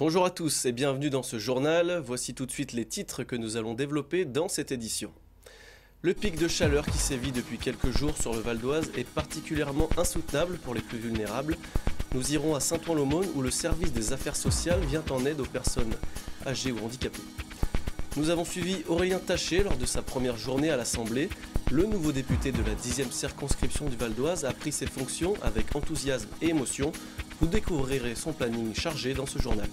Bonjour à tous et bienvenue dans ce journal. Voici tout de suite les titres que nous allons développer dans cette édition. Le pic de chaleur qui sévit depuis quelques jours sur le Val d'Oise est particulièrement insoutenable pour les plus vulnérables. Nous irons à Saint-Ouen-l'Aumône où le service des affaires sociales vient en aide aux personnes âgées ou handicapées. Nous avons suivi Aurélien Taché lors de sa première journée à l'Assemblée. Le nouveau député de la 10e circonscription du Val d'Oise a pris ses fonctions avec enthousiasme et émotion. Vous découvrirez son planning chargé dans ce journal.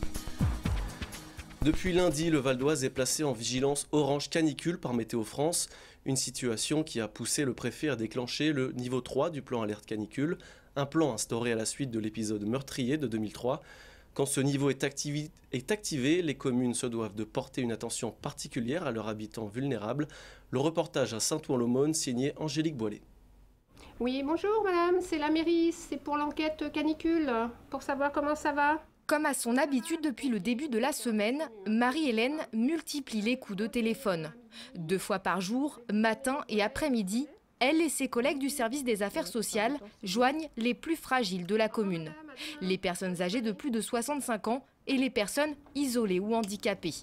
Depuis lundi, le Val d'Oise est placé en vigilance orange canicule par Météo France, une situation qui a poussé le préfet à déclencher le niveau 3 du plan alerte canicule, un plan instauré à la suite de l'épisode meurtrier de 2003. Quand ce niveau est activé, les communes se doivent de porter une attention particulière à leurs habitants vulnérables. Le reportage à Saint-Ouen-l'Aumône signé Angélique Boilet. Oui, bonjour madame, c'est la mairie, c'est pour l'enquête canicule, pour savoir comment ça va. Comme à son habitude depuis le début de la semaine, Marie-Hélène multiplie les coups de téléphone. 2 fois par jour, matin et après-midi, elle et ses collègues du service des affaires sociales joignent les plus fragiles de la commune. Les personnes âgées de plus de 65 ans et les personnes isolées ou handicapées.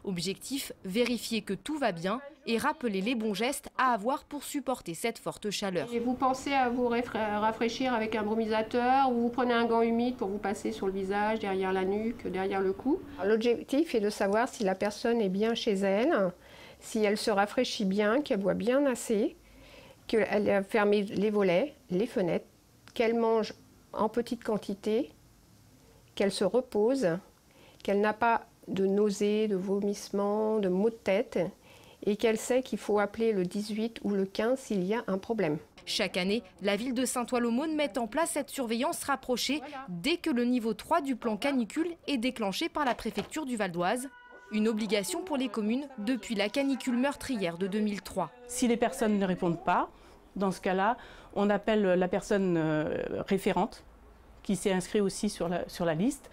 Objectif, vérifier que tout va bien et rappeler les bons gestes à avoir pour supporter cette forte chaleur. Et vous pensez à vous rafraîchir avec un brumisateur ou vous prenez un gant humide pour vous passer sur le visage, derrière la nuque, derrière le cou. L'objectif est de savoir si la personne est bien chez elle, si elle se rafraîchit bien, qu'elle boit bien assez, qu'elle a fermé les volets, les fenêtres, qu'elle mange en petite quantité, qu'elle se repose, qu'elle n'a pas de nausées, de vomissements, de maux de tête et qu'elle sait qu'il faut appeler le 18 ou le 15 s'il y a un problème. Chaque année, la ville de Saint-Ouen-l'Aumône met en place cette surveillance rapprochée dès que le niveau 3 du plan canicule est déclenché par la préfecture du Val d'Oise. Une obligation pour les communes depuis la canicule meurtrière de 2003. Si les personnes ne répondent pas, dans ce cas-là, on appelle la personne référente qui s'est inscrite aussi sur la liste.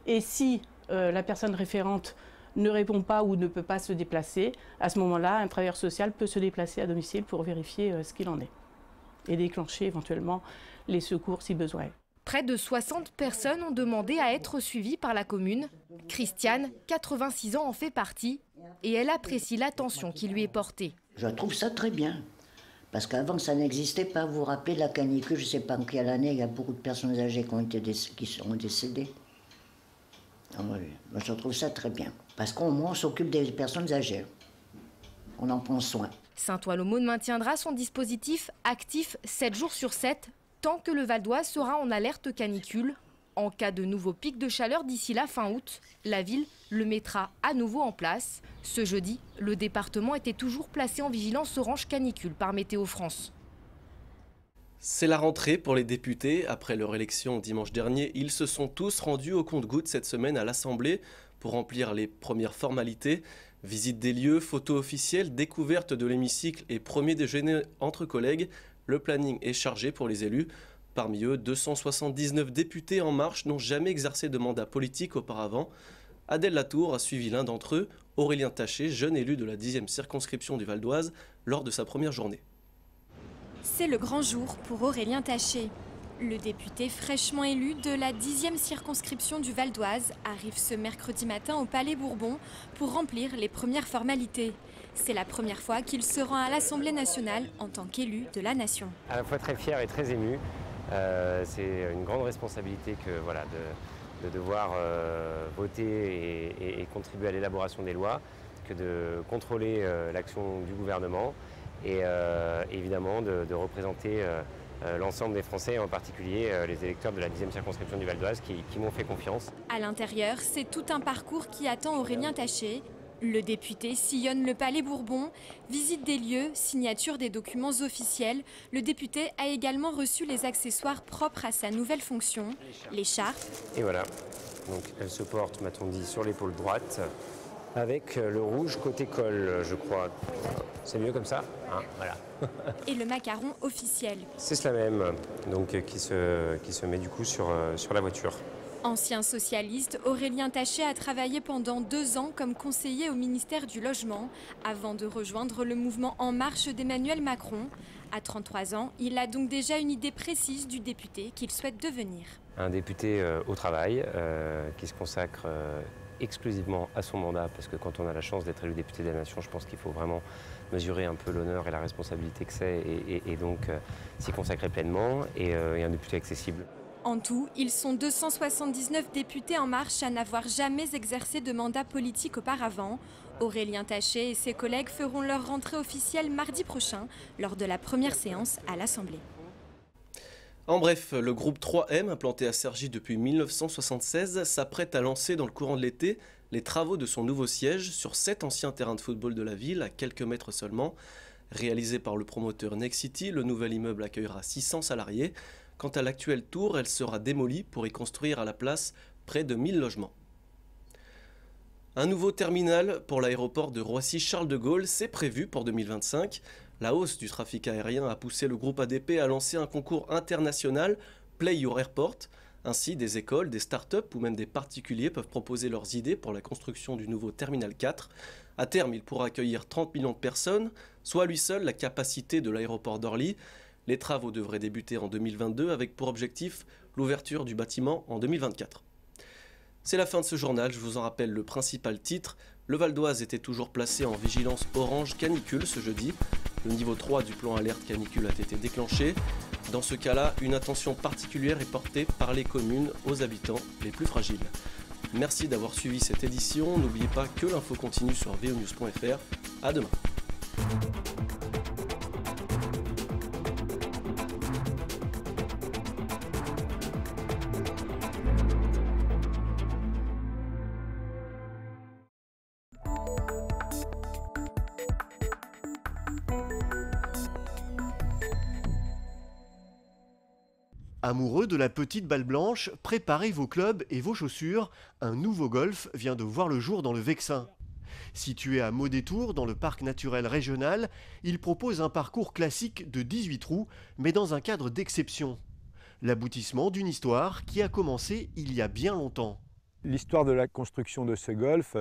Et si la personne référente ne répond pas ou ne peut pas se déplacer, à ce moment-là, un travailleur social peut se déplacer à domicile pour vérifier ce qu'il en est et déclencher éventuellement les secours si besoin est. Près de 60 personnes ont demandé à être suivies par la commune. Christiane, 86 ans, en fait partie et elle apprécie l'attention qui lui est portée. Je trouve ça très bien. Parce qu'avant, ça n'existait pas. Vous vous rappelez de la canicule, je ne sais pas en quelle année, il y a beaucoup de personnes âgées qui sont décédées. Ah oui, moi je trouve ça très bien. Parce qu'au moins, on s'occupe des personnes âgées. On en prend soin. Saint-Ouen-l'Aumône maintiendra son dispositif actif 7 jours sur 7, tant que le Val d'Oise sera en alerte canicule. En cas de nouveau pic de chaleur d'ici la fin août, la ville le mettra à nouveau en place. Ce jeudi, le département était toujours placé en vigilance orange canicule par Météo France. C'est la rentrée pour les députés. Après leur élection dimanche dernier, ils se sont tous rendus au compte-gouttes cette semaine à l'Assemblée pour remplir les premières formalités. Visite des lieux, photos officielles, découverte de l'hémicycle et premier déjeuner entre collègues. Le planning est chargé pour les élus. Parmi eux, 279 députés En Marche n'ont jamais exercé de mandat politique auparavant. Adèle Latour a suivi l'un d'entre eux, Aurélien Taché, jeune élu de la 10e circonscription du Val d'Oise, lors de sa première journée. C'est le grand jour pour Aurélien Taché. Le député fraîchement élu de la 10e circonscription du Val d'Oise arrive ce mercredi matin au Palais Bourbon pour remplir les premières formalités. C'est la première fois qu'il se rend à l'Assemblée nationale en tant qu'élu de la nation. À la fois très fier et très ému. C'est une grande responsabilité que, voilà, de devoir voter et contribuer à l'élaboration des lois, que de contrôler l'action du gouvernement et évidemment de représenter l'ensemble des Français, en particulier les électeurs de la 10e circonscription du Val d'Oise qui m'ont fait confiance. À l'intérieur, c'est tout un parcours qui attend Aurélien Taché. Le député sillonne le Palais Bourbon, visite des lieux, signature des documents officiels. Le député a également reçu les accessoires propres à sa nouvelle fonction, l'écharpe. Et voilà, donc elle se porte, m'a-t-on dit, sur l'épaule droite, avec le rouge côté col, je crois. C'est mieux comme ça, hein, voilà. Et le macaron officiel. C'est cela même, donc qui se met du coup sur la voiture. Ancien socialiste, Aurélien Taché a travaillé pendant 2 ans comme conseiller au ministère du Logement avant de rejoindre le mouvement En Marche d'Emmanuel Macron. À 33 ans, il a donc déjà une idée précise du député qu'il souhaite devenir. Un député au travail qui se consacre exclusivement à son mandat, parce que quand on a la chance d'être élu député de la Nation, je pense qu'il faut vraiment mesurer un peu l'honneur et la responsabilité que c'est et donc s'y consacrer pleinement et un député accessible. En tout, ils sont 279 députés En Marche à n'avoir jamais exercé de mandat politique auparavant. Aurélien Taché et ses collègues feront leur rentrée officielle mardi prochain, lors de la première séance à l'Assemblée. En bref, le groupe 3M, implanté à Cergy depuis 1976, s'apprête à lancer dans le courant de l'été les travaux de son nouveau siège sur 7 anciens terrains de football de la ville, à quelques mètres seulement. Réalisé par le promoteur Nexity, le nouvel immeuble accueillera 600 salariés. Quant à l'actuelle tour, elle sera démolie pour y construire à la place près de 1000 logements. Un nouveau terminal pour l'aéroport de Roissy-Charles de Gaulle, c'est prévu pour 2025. La hausse du trafic aérien a poussé le groupe ADP à lancer un concours international Play Your Airport. Ainsi, des écoles, des start-up ou même des particuliers peuvent proposer leurs idées pour la construction du nouveau Terminal 4. À terme, il pourra accueillir 30 millions de personnes, soit à lui seul la capacité de l'aéroport d'Orly. Les travaux devraient débuter en 2022 avec pour objectif l'ouverture du bâtiment en 2024. C'est la fin de ce journal, je vous en rappelle le principal titre. Le Val d'Oise était toujours placé en vigilance orange canicule ce jeudi. Le niveau 3 du plan alerte canicule a été déclenché. Dans ce cas-là, une attention particulière est portée par les communes aux habitants les plus fragiles. Merci d'avoir suivi cette édition. N'oubliez pas que l'info continue sur vonews.fr. À demain. Amoureux de la petite balle blanche, préparez vos clubs et vos chaussures. Un nouveau golf vient de voir le jour dans le Vexin. Situé à Maudétour, dans le parc naturel régional, il propose un parcours classique de 18 trous, mais dans un cadre d'exception. L'aboutissement d'une histoire qui a commencé il y a bien longtemps. L'histoire de la construction de ce golf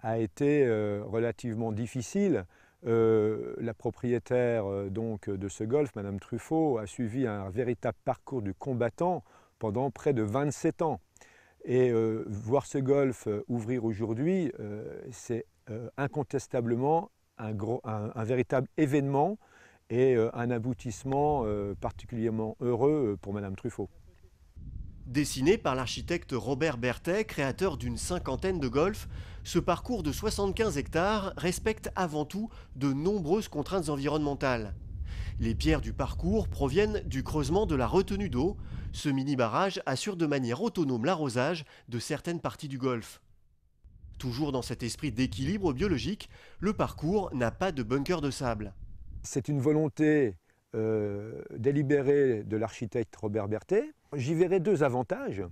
a été relativement difficile. La propriétaire donc de ce golf, Madame Truffaut, a suivi un véritable parcours du combattant pendant près de 27 ans. Et voir ce golf ouvrir aujourd'hui, c'est incontestablement un véritable événement et un aboutissement particulièrement heureux pour Madame Truffaut. Dessiné par l'architecte Robert Berthet, créateur d'une 50aine de golfs, ce parcours de 75 hectares respecte avant tout de nombreuses contraintes environnementales. Les pierres du parcours proviennent du creusement de la retenue d'eau. Ce mini-barrage assure de manière autonome l'arrosage de certaines parties du golfe. Toujours dans cet esprit d'équilibre biologique, le parcours n'a pas de bunker de sable. C'est une volonté délibérée de l'architecte Robert Berthet. J'y verrai 2 avantages.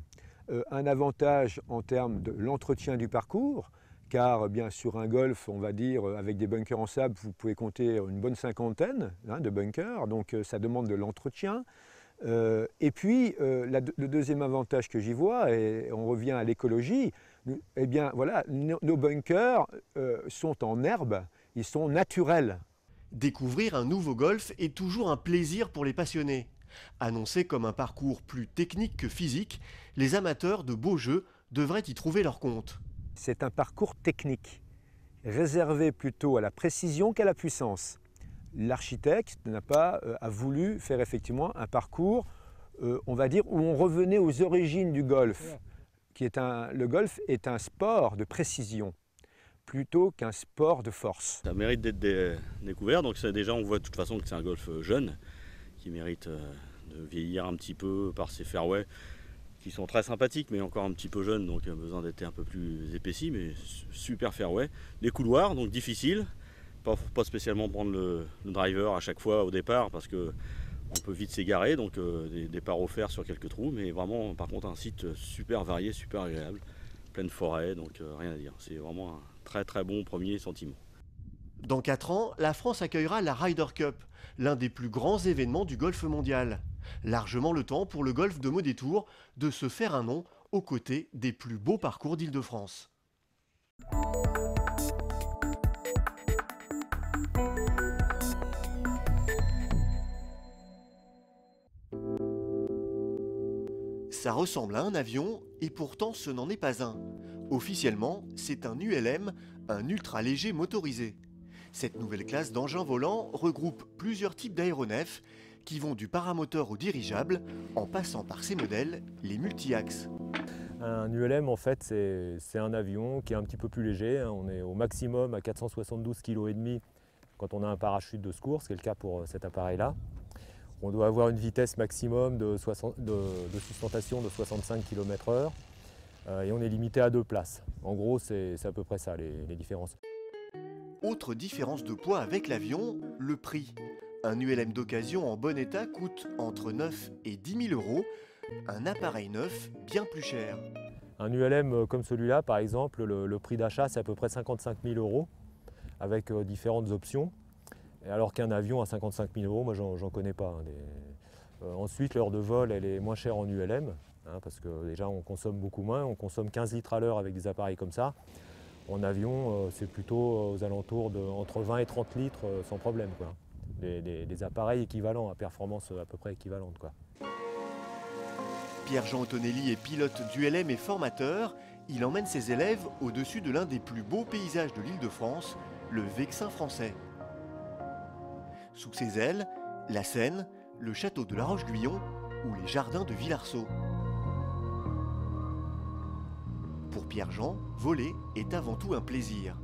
Un avantage en termes de l'entretien du parcours, car bien sur un golf, on va dire, avec des bunkers en sable, vous pouvez compter une bonne 50aine de bunkers, donc ça demande de l'entretien. Et puis, le deuxième avantage que j'y vois, et on revient à l'écologie, eh bien voilà, nos bunkers sont en herbe, ils sont naturels. Découvrir un nouveau golf est toujours un plaisir pour les passionnés. Annoncé comme un parcours plus technique que physique, les amateurs de beaux jeux devraient y trouver leur compte. C'est un parcours technique, réservé plutôt à la précision qu'à la puissance. L'architecte a voulu faire effectivement un parcours, on va dire, où on revenait aux origines du golf. Le golf est un sport de précision, plutôt qu'un sport de force. Ça mérite d'être découvert, donc déjà on voit de toute façon que c'est un golf jeune, qui mérite de vieillir un petit peu par ses fairways, qui sont très sympathiques, mais encore un petit peu jeunes, donc besoin d'être un peu plus épaissis, mais super fairway. Les couloirs, donc difficiles, pas spécialement prendre le driver à chaque fois au départ, parce que on peut vite s'égarer, donc des départs offerts sur quelques trous, mais vraiment par contre un site super varié, super agréable, pleine forêt, donc rien à dire. C'est vraiment un très très bon premier sentiment. Dans 4 ans, la France accueillera la Ryder Cup, l'un des plus grands événements du golf mondial. Largement le temps pour le golf de Maudétour de se faire un nom aux côtés des plus beaux parcours d'Île-de-France. Ça ressemble à un avion et pourtant ce n'en est pas un. Officiellement, c'est un ULM, un ultra léger motorisé. Cette nouvelle classe d'engins volants regroupe plusieurs types d'aéronefs qui vont du paramoteur au dirigeable en passant par ces modèles, les multi-axes. Un ULM en fait c'est un avion qui est un petit peu plus léger, on est au maximum à 472,5 kg quand on a un parachute de secours, ce qui est le cas pour cet appareil-là. On doit avoir une vitesse maximum de sustentation de 65 km/h et on est limité à 2 places. En gros, c'est à peu près ça les différences. Autre différence de poids avec l'avion, le prix. Un ULM d'occasion en bon état coûte entre 9 et 10 000 €, un appareil neuf bien plus cher. Un ULM comme celui-là, par exemple, le prix d'achat c'est à peu près 55 000 € avec différentes options. Alors qu'un avion à 55 000 €, moi j'en connais pas. Ensuite, l'heure de vol elle est moins chère en ULM, parce que déjà on consomme beaucoup moins, on consomme 15 litres à l'heure avec des appareils comme ça. En avion, c'est plutôt aux alentours de entre 20 et 30 litres sans problème, quoi. Des appareils équivalents, à performance à peu près équivalente, quoi. Pierre-Jean Ottonelli est pilote d'ULM et formateur. Il emmène ses élèves au-dessus de l'un des plus beaux paysages de l'Île-de-France, le Vexin français. Sous ses ailes, la Seine, le château de La Roche-Guyon ou les jardins de Villarceau. Pour Pierre-Jean, voler est avant tout un plaisir.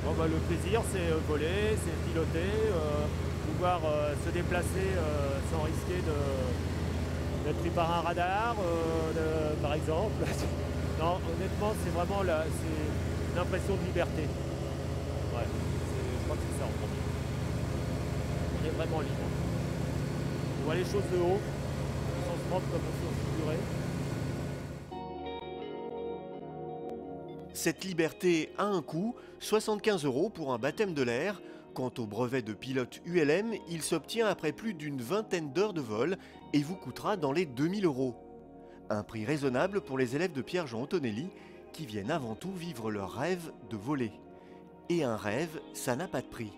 Le plaisir c'est voler, c'est piloter, pouvoir se déplacer sans risquer d'être pris par un radar, par exemple. Non, honnêtement c'est vraiment une impression de liberté. Ouais. Je crois que c'est ça en premier. On est vraiment libre. On voit les choses de haut, sans se prendre comme on se figurait. Cette liberté a un coût, 75 € pour un baptême de l'air. Quant au brevet de pilote ULM, il s'obtient après plus d'une vingtaine d'heures de vol et vous coûtera dans les 2 000 €. Un prix raisonnable pour les élèves de Pierre-Jean Ottonelli qui viennent avant tout vivre leur rêve de voler. Et un rêve, ça n'a pas de prix.